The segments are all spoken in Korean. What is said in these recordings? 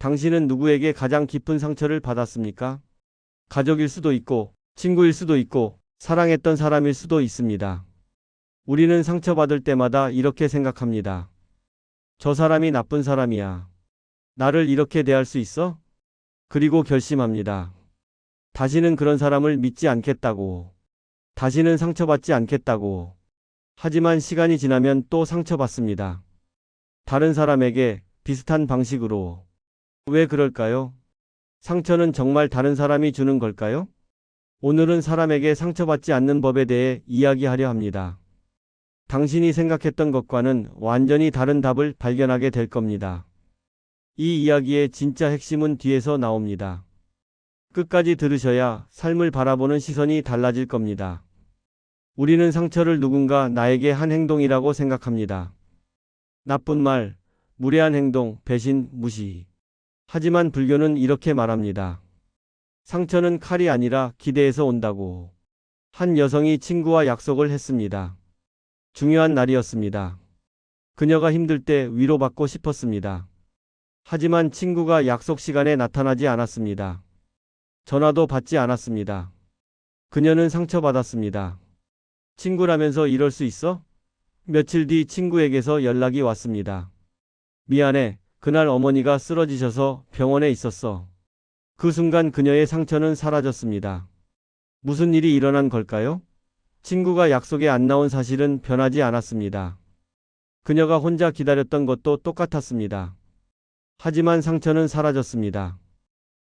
당신은 누구에게 가장 깊은 상처를 받았습니까? 가족일 수도 있고, 친구일 수도 있고, 사랑했던 사람일 수도 있습니다. 우리는 상처받을 때마다 이렇게 생각합니다. 저 사람이 나쁜 사람이야. 나를 이렇게 대할 수 있어? 그리고 결심합니다. 다시는 그런 사람을 믿지 않겠다고. 다시는 상처받지 않겠다고. 하지만 시간이 지나면 또 상처받습니다. 다른 사람에게 비슷한 방식으로. 왜 그럴까요? 상처는 정말 다른 사람이 주는 걸까요? 오늘은 사람에게 상처받지 않는 법에 대해 이야기하려 합니다. 당신이 생각했던 것과는 완전히 다른 답을 발견하게 될 겁니다. 이 이야기의 진짜 핵심은 뒤에서 나옵니다. 끝까지 들으셔야 삶을 바라보는 시선이 달라질 겁니다. 우리는 상처를 누군가 나에게 한 행동이라고 생각합니다. 나쁜 말, 무례한 행동, 배신, 무시. 하지만 불교는 이렇게 말합니다. 상처는 칼이 아니라 기대에서 온다고. 한 여성이 친구와 약속을 했습니다. 중요한 날이었습니다. 그녀가 힘들 때 위로받고 싶었습니다. 하지만 친구가 약속 시간에 나타나지 않았습니다. 전화도 받지 않았습니다. 그녀는 상처받았습니다. 친구라면서 이럴 수 있어? 며칠 뒤 친구에게서 연락이 왔습니다. 미안해. 그날 어머니가 쓰러지셔서 병원에 있었어. 그 순간 그녀의 상처는 사라졌습니다. 무슨 일이 일어난 걸까요? 친구가 약속에 안 나온 사실은 변하지 않았습니다. 그녀가 혼자 기다렸던 것도 똑같았습니다. 하지만 상처는 사라졌습니다.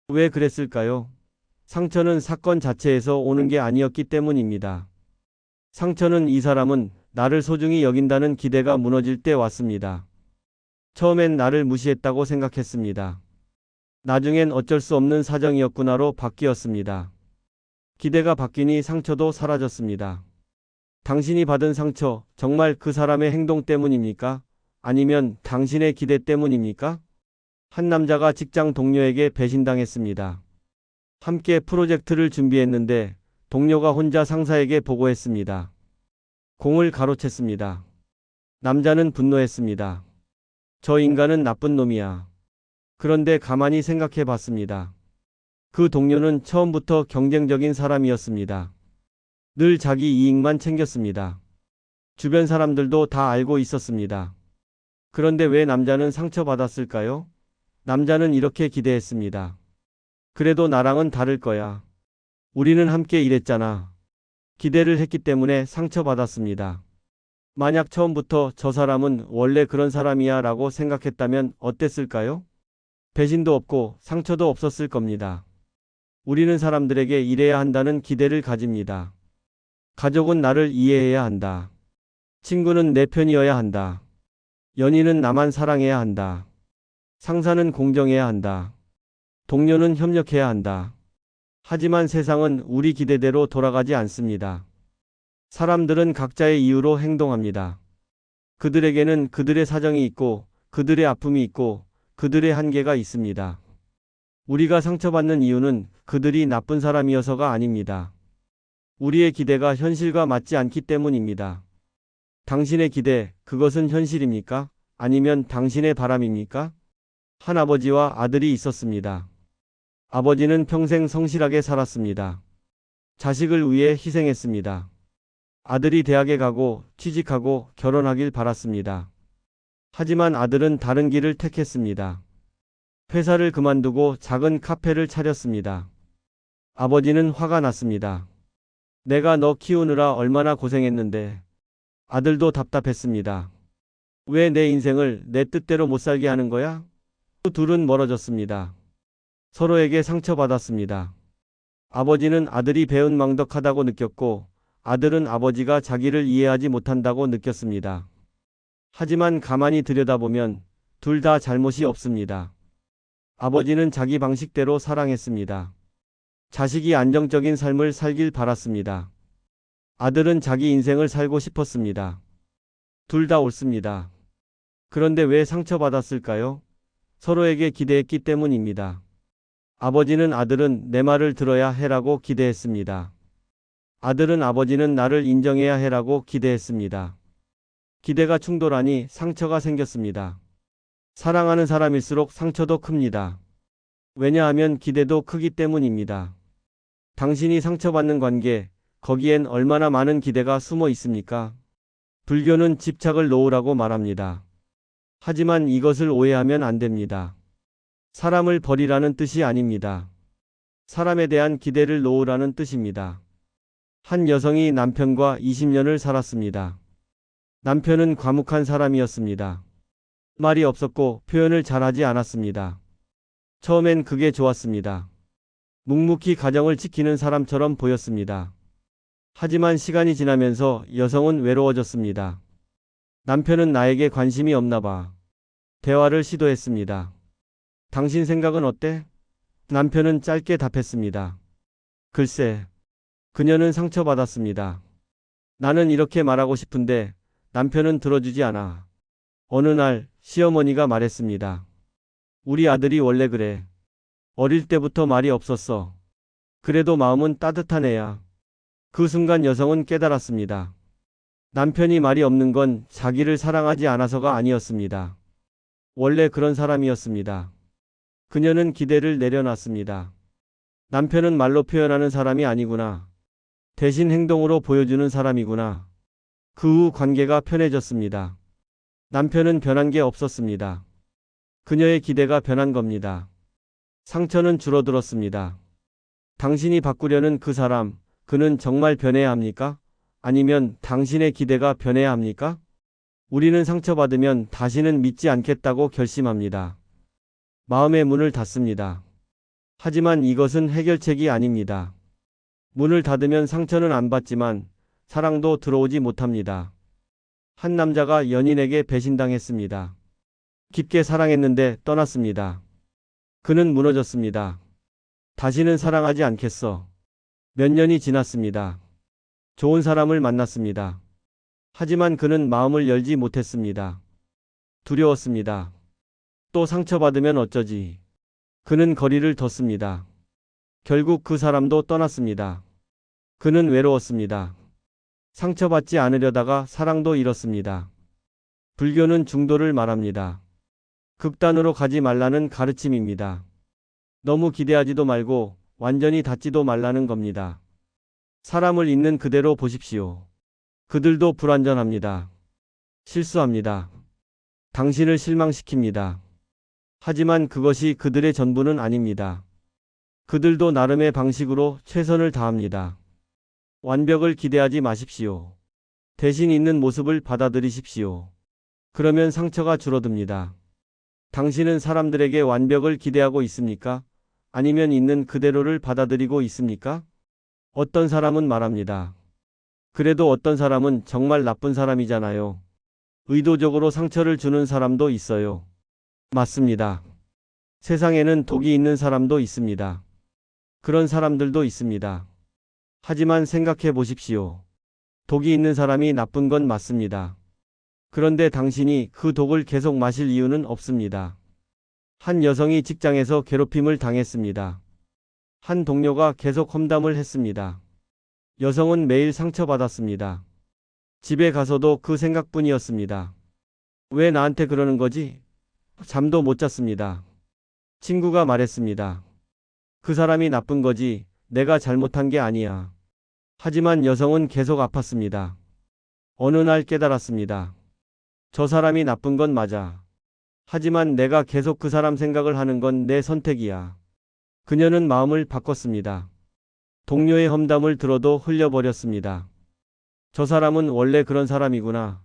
왜 그랬을까요? 상처는 사건 자체에서 오는 게 아니었기 때문입니다. 상처는 이 사람은 나를 소중히 여긴다는 기대가 무너질 때 왔습니다. 처음엔 나를 무시했다고 생각했습니다. 나중엔 어쩔 수 없는 사정이었구나로 바뀌었습니다. 기대가 바뀌니 상처도 사라졌습니다. 당신이 받은 상처, 정말 그 사람의 행동 때문입니까? 아니면 당신의 기대 때문입니까? 한 남자가 직장 동료에게 배신당했습니다. 함께 프로젝트를 준비했는데 동료가 혼자 상사에게 보고했습니다. 공을 가로챘습니다. 남자는 분노했습니다. 저 인간은 나쁜 놈이야. 그런데 가만히 생각해 봤습니다. 그 동료는 처음부터 경쟁적인 사람이었습니다. 늘 자기 이익만 챙겼습니다. 주변 사람들도 다 알고 있었습니다. 그런데 왜 남자는 상처받았을까요? 남자는 이렇게 기대했습니다. 그래도 나랑은 다를 거야. 우리는 함께 일했잖아. 기대를 했기 때문에 상처받았습니다. 만약 처음부터 저 사람은 원래 그런 사람이야 라고 생각했다면 어땠을까요? 배신도 없고 상처도 없었을 겁니다. 우리는 사람들에게 이래야 한다는 기대를 가집니다. 가족은 나를 이해해야 한다. 친구는 내 편이어야 한다. 연인은 나만 사랑해야 한다. 상사는 공정해야 한다. 동료는 협력해야 한다. 하지만 세상은 우리 기대대로 돌아가지 않습니다. 사람들은 각자의 이유로 행동합니다. 그들에게는 그들의 사정이 있고, 그들의 아픔이 있고, 그들의 한계가 있습니다. 우리가 상처받는 이유는 그들이 나쁜 사람이어서가 아닙니다. 우리의 기대가 현실과 맞지 않기 때문입니다. 당신의 기대, 그것은 현실입니까? 아니면 당신의 바람입니까? 한 아버지와 아들이 있었습니다. 아버지는 평생 성실하게 살았습니다. 자식을 위해 희생했습니다. 아들이 대학에 가고 취직하고 결혼하길 바랐습니다. 하지만 아들은 다른 길을 택했습니다. 회사를 그만두고 작은 카페를 차렸습니다. 아버지는 화가 났습니다. 내가 너 키우느라 얼마나 고생했는데. 아들도 답답했습니다. 왜 내 인생을 내 뜻대로 못 살게 하는 거야? 둘은 멀어졌습니다. 서로에게 상처받았습니다. 아버지는 아들이 배은망덕하다고 느꼈고 아들은 아버지가 자기를 이해하지 못한다고 느꼈습니다. 하지만 가만히 들여다보면 둘 다 잘못이 없습니다. 아버지는 자기 방식대로 사랑했습니다. 자식이 안정적인 삶을 살길 바랐습니다. 아들은 자기 인생을 살고 싶었습니다. 둘 다 옳습니다. 그런데 왜 상처받았을까요? 서로에게 기대했기 때문입니다. 아버지는 아들은 내 말을 들어야 해라고 기대했습니다. 아들은 아버지는 나를 인정해야 해라고 기대했습니다. 기대가 충돌하니 상처가 생겼습니다. 사랑하는 사람일수록 상처도 큽니다. 왜냐하면 기대도 크기 때문입니다. 당신이 상처받는 관계, 거기엔 얼마나 많은 기대가 숨어 있습니까? 불교는 집착을 놓으라고 말합니다. 하지만 이것을 오해하면 안 됩니다. 사람을 버리라는 뜻이 아닙니다. 사람에 대한 기대를 놓으라는 뜻입니다. 한 여성이 남편과 20년을 살았습니다. 남편은 과묵한 사람이었습니다. 말이 없었고 표현을 잘하지 않았습니다. 처음엔 그게 좋았습니다. 묵묵히 가정을 지키는 사람처럼 보였습니다. 하지만 시간이 지나면서 여성은 외로워졌습니다. 남편은 나에게 관심이 없나 봐. 대화를 시도했습니다. 당신 생각은 어때? 남편은 짧게 답했습니다. 글쎄, 그녀는 상처받았습니다. 나는 이렇게 말하고 싶은데 남편은 들어주지 않아. 어느 날 시어머니가 말했습니다. 우리 아들이 원래 그래. 어릴 때부터 말이 없었어. 그래도 마음은 따뜻한 애야. 그 순간 여성은 깨달았습니다. 남편이 말이 없는 건 자기를 사랑하지 않아서가 아니었습니다. 원래 그런 사람이었습니다. 그녀는 기대를 내려놨습니다. 남편은 말로 표현하는 사람이 아니구나. 대신 행동으로 보여주는 사람이구나. 그 후 관계가 편해졌습니다. 남편은 변한 게 없었습니다. 그녀의 기대가 변한 겁니다. 상처는 줄어들었습니다. 당신이 바꾸려는 그 사람, 그는 정말 변해야 합니까? 아니면 당신의 기대가 변해야 합니까? 우리는 상처받으면 다시는 믿지 않겠다고 결심합니다. 마음의 문을 닫습니다. 하지만 이것은 해결책이 아닙니다. 문을 닫으면 상처는 안 받지만 사랑도 들어오지 못합니다. 한 남자가 연인에게 배신당했습니다. 깊게 사랑했는데 떠났습니다. 그는 무너졌습니다. 다시는 사랑하지 않겠어. 몇 년이 지났습니다. 좋은 사람을 만났습니다. 하지만 그는 마음을 열지 못했습니다. 두려웠습니다. 또 상처받으면 어쩌지. 그는 거리를 뒀습니다. 결국 그 사람도 떠났습니다. 그는 외로웠습니다. 상처받지 않으려다가 사랑도 잃었습니다. 불교는 중도를 말합니다. 극단으로 가지 말라는 가르침입니다. 너무 기대하지도 말고 완전히 닫지도 말라는 겁니다. 사람을 있는 그대로 보십시오. 그들도 불완전합니다. 실수합니다. 당신을 실망시킵니다. 하지만 그것이 그들의 전부는 아닙니다. 그들도 나름의 방식으로 최선을 다합니다. 완벽을 기대하지 마십시오. 대신 있는 모습을 받아들이십시오. 그러면 상처가 줄어듭니다. 당신은 사람들에게 완벽을 기대하고 있습니까? 아니면 있는 그대로를 받아들이고 있습니까? 어떤 사람은 말합니다. 그래도 어떤 사람은 정말 나쁜 사람이잖아요. 의도적으로 상처를 주는 사람도 있어요. 맞습니다. 세상에는 독이 있는 사람도 있습니다. 그런 사람들도 있습니다. 하지만 생각해 보십시오. 독이 있는 사람이 나쁜 건 맞습니다. 그런데 당신이 그 독을 계속 마실 이유는 없습니다. 한 여성이 직장에서 괴롭힘을 당했습니다. 한 동료가 계속 험담을 했습니다. 여성은 매일 상처받았습니다. 집에 가서도 그 생각뿐이었습니다. 왜 나한테 그러는 거지? 잠도 못 잤습니다. 친구가 말했습니다. 그 사람이 나쁜 거지, 내가 잘못한 게 아니야. 하지만 여성은 계속 아팠습니다. 어느 날 깨달았습니다. 저 사람이 나쁜 건 맞아. 하지만 내가 계속 그 사람 생각을 하는 건 내 선택이야. 그녀는 마음을 바꿨습니다. 동료의 험담을 들어도 흘려버렸습니다. 저 사람은 원래 그런 사람이구나.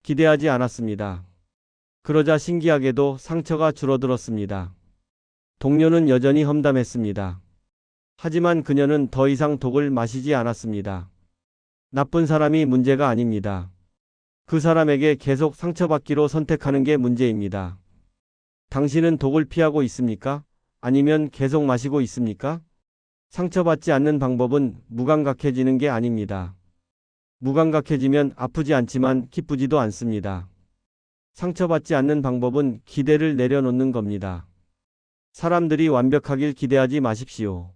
기대하지 않았습니다. 그러자 신기하게도 상처가 줄어들었습니다. 동료는 여전히 험담했습니다. 하지만 그녀는 더 이상 독을 마시지 않았습니다. 나쁜 사람이 문제가 아닙니다. 그 사람에게 계속 상처받기로 선택하는 게 문제입니다. 당신은 독을 피하고 있습니까? 아니면 계속 마시고 있습니까? 상처받지 않는 방법은 무감각해지는 게 아닙니다. 무감각해지면 아프지 않지만 기쁘지도 않습니다. 상처받지 않는 방법은 기대를 내려놓는 겁니다. 사람들이 완벽하길 기대하지 마십시오.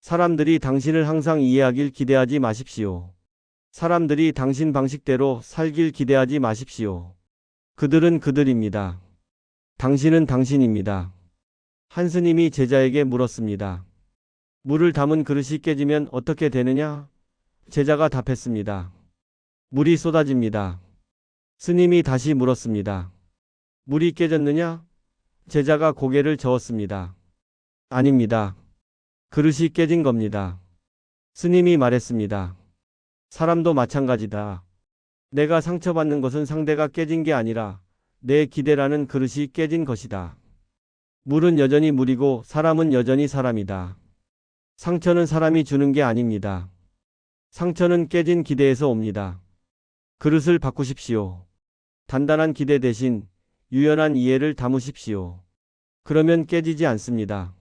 사람들이 당신을 항상 이해하길 기대하지 마십시오. 사람들이 당신 방식대로 살길 기대하지 마십시오. 그들은 그들입니다. 당신은 당신입니다. 한 스님이 제자에게 물었습니다. 물을 담은 그릇이 깨지면 어떻게 되느냐? 제자가 답했습니다. 물이 쏟아집니다. 스님이 다시 물었습니다. 물이 깨졌느냐? 제자가 고개를 저었습니다. 아닙니다. 그릇이 깨진 겁니다. 스님이 말했습니다. 사람도 마찬가지다. 내가 상처받는 것은 상대가 깨진 게 아니라 내 기대라는 그릇이 깨진 것이다. 물은 여전히 물이고 사람은 여전히 사람이다. 상처는 사람이 주는 게 아닙니다. 상처는 깨진 기대에서 옵니다. 그릇을 바꾸십시오. 단단한 기대 대신 유연한 이해를 담으십시오. 그러면 깨지지 않습니다.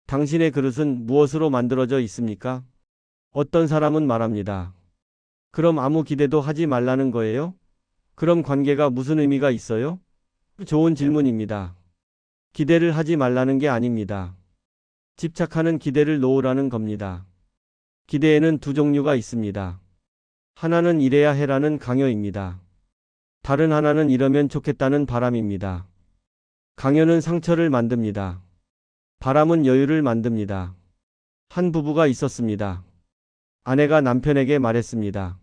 당신의 그릇은 무엇으로 만들어져 있습니까? 어떤 사람은 말합니다. 그럼 아무 기대도 하지 말라는 거예요? 그럼 관계가 무슨 의미가 있어요? 좋은 질문입니다. 기대를 하지 말라는 게 아닙니다. 집착하는 기대를 놓으라는 겁니다. 기대에는 두 종류가 있습니다. 하나는 이래야 해라는 강요입니다. 다른 하나는 이러면 좋겠다는 바람입니다. 강요는 상처를 만듭니다. 바람은 여유를 만듭니다. 한 부부가 있었습니다. 아내가 남편에게 말했습니다.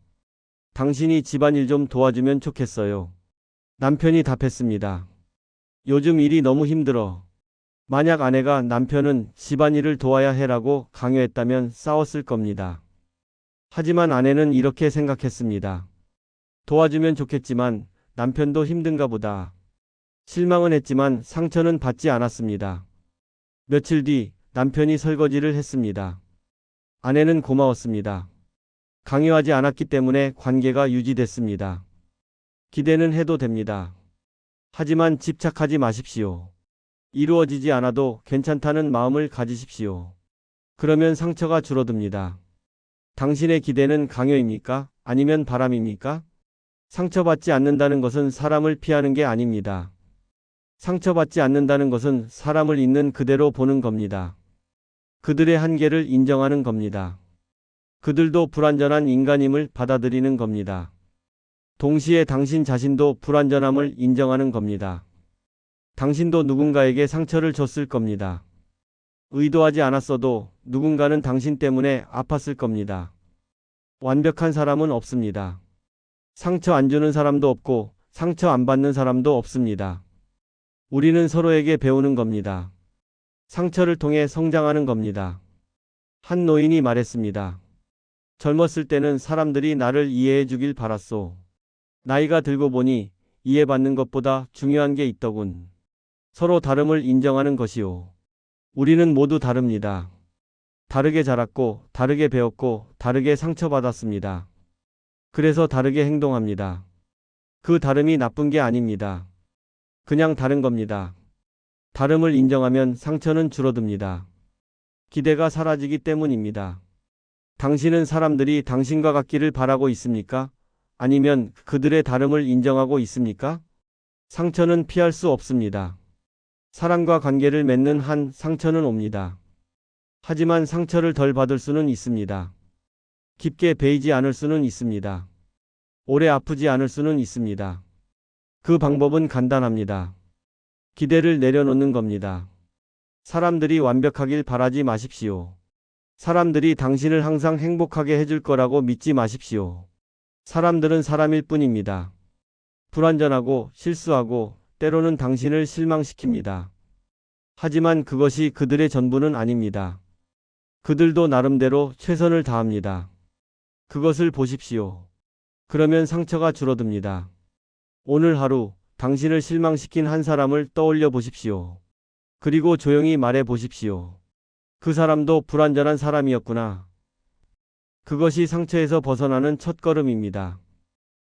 당신이 집안일 좀 도와주면 좋겠어요. 남편이 답했습니다. 요즘 일이 너무 힘들어. 만약 아내가 남편은 집안일을 도와야 해라고 강요했다면 싸웠을 겁니다. 하지만 아내는 이렇게 생각했습니다. 도와주면 좋겠지만 남편도 힘든가 보다. 실망은 했지만 상처는 받지 않았습니다. 며칠 뒤 남편이 설거지를 했습니다. 아내는 고마웠습니다. 강요하지 않았기 때문에 관계가 유지됐습니다. 기대는 해도 됩니다. 하지만 집착하지 마십시오. 이루어지지 않아도 괜찮다는 마음을 가지십시오. 그러면 상처가 줄어듭니다. 당신의 기대는 강요입니까? 아니면 바람입니까? 상처받지 않는다는 것은 사람을 피하는 게 아닙니다. 상처받지 않는다는 것은 사람을 있는 그대로 보는 겁니다. 그들의 한계를 인정하는 겁니다. 그들도 불완전한 인간임을 받아들이는 겁니다. 동시에 당신 자신도 불완전함을 인정하는 겁니다. 당신도 누군가에게 상처를 줬을 겁니다. 의도하지 않았어도 누군가는 당신 때문에 아팠을 겁니다. 완벽한 사람은 없습니다. 상처 안 주는 사람도 없고 상처 안 받는 사람도 없습니다. 우리는 서로에게 배우는 겁니다. 상처를 통해 성장하는 겁니다. 한 노인이 말했습니다. 젊었을 때는 사람들이 나를 이해해 주길 바랐소. 나이가 들고 보니 이해받는 것보다 중요한 게 있더군. 서로 다름을 인정하는 것이요. 우리는 모두 다릅니다. 다르게 자랐고, 다르게 배웠고, 다르게 상처받았습니다. 그래서 다르게 행동합니다. 그 다름이 나쁜 게 아닙니다. 그냥 다른 겁니다. 다름을 인정하면 상처는 줄어듭니다. 기대가 사라지기 때문입니다. 당신은 사람들이 당신과 같기를 바라고 있습니까? 아니면 그들의 다름을 인정하고 있습니까? 상처는 피할 수 없습니다. 사람과 관계를 맺는 한 상처는 옵니다. 하지만 상처를 덜 받을 수는 있습니다. 깊게 베이지 않을 수는 있습니다. 오래 아프지 않을 수는 있습니다. 그 방법은 간단합니다. 기대를 내려놓는 겁니다. 사람들이 완벽하길 바라지 마십시오. 사람들이 당신을 항상 행복하게 해줄 거라고 믿지 마십시오. 사람들은 사람일 뿐입니다. 불완전하고 실수하고 때로는 당신을 실망시킵니다. 하지만 그것이 그들의 전부는 아닙니다. 그들도 나름대로 최선을 다합니다. 그것을 보십시오. 그러면 상처가 줄어듭니다. 오늘 하루 당신을 실망시킨 한 사람을 떠올려 보십시오. 그리고 조용히 말해 보십시오. 그 사람도 불완전한 사람이었구나. 그것이 상처에서 벗어나는 첫걸음입니다.